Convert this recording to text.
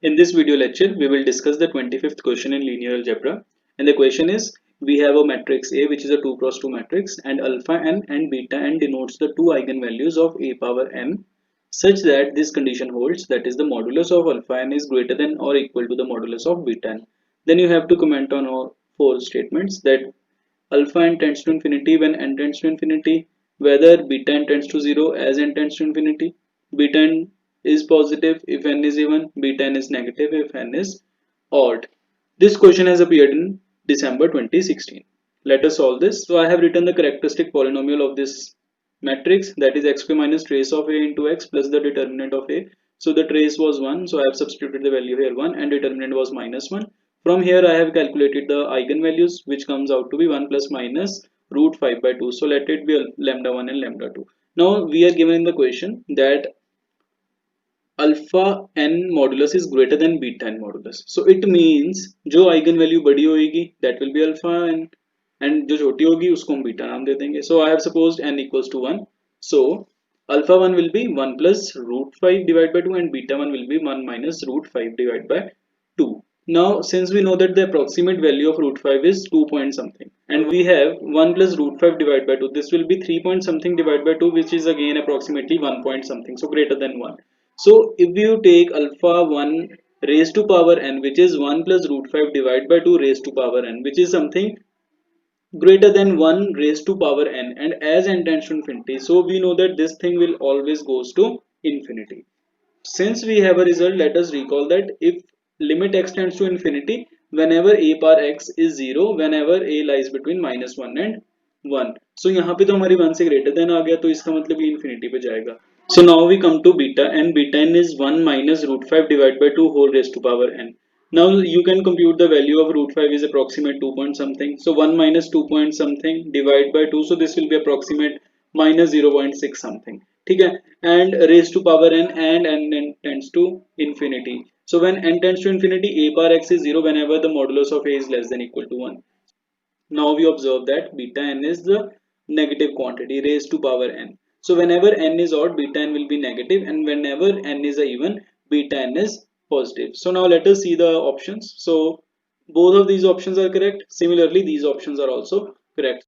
In this video lecture, we will discuss the 25th question in linear algebra. And the question is, we have a matrix A which is a 2 cross 2 matrix, and alpha n and beta n denotes the two eigenvalues of a power n such that this condition holds, that is the modulus of alpha n is greater than or equal to the modulus of beta n. Then you have to comment on all four statements that alpha n tends to infinity when n tends to infinity, whether beta n tends to 0 as n tends to infinity, beta n is positive if n is even, beta n is negative if n is odd. This question has appeared in December 2016. Let us solve this. So I have written the characteristic polynomial of this matrix, that is xp minus trace of a into x plus the determinant of a. So the trace was 1, so I have substituted the value here 1 and determinant was minus 1. From here I have calculated the eigenvalues, which comes out to be 1 plus minus root 5 by 2. So let it be lambda 1 and lambda 2. Now we are given in the question that alpha n modulus is greater than beta n modulus. So it means जो eigenvalue बड़ी होगी that will be alpha n, and जो छोटी होगी उसको हम beta नाम दे देंगे. So I have supposed n equals to 1. So alpha 1 will be 1 plus root 5 divided by 2 and beta 1 will be 1 minus root 5 divided by 2. Now since we know that the approximate value of root 5 is 2 point something and we have 1 plus root 5 divided by 2, this will be 3 point something divided by 2, which is again approximately 1 point something, so greater than 1. So if you take alpha 1 raised to power n, which is 1 plus root 5 divided by 2 raised to power n, which is something greater than 1 raised to power n, and as n tends to infinity, so we know that this thing will always goes to infinity. Since we have a result, let us recall that if limit x tends to infinity, whenever a power x is 0, whenever a lies between minus 1 and 1. So यहाँ पे तो हमारी 1 से greater than आ गया, तो इसका मतलब ये infinity पे जाएगा. So now we come to beta, and beta n is 1 minus root 5 divided by 2 whole raised to power n. Now you can compute the value of root 5 is approximate 2 point something. So 1 minus 2 point something divided by 2. So this will be approximate minus 0.6 something. ठीक है? And raised to power n, and n tends to infinity. So when n tends to infinity, a power x is 0 whenever the modulus of a is less than equal to 1. Now we observe that beta n is the negative quantity raised to power n. So whenever n is odd, beta n will be negative, and whenever n is even, beta n is positive. So now let us see the options. So both of these options are correct. Similarly, these options are also correct.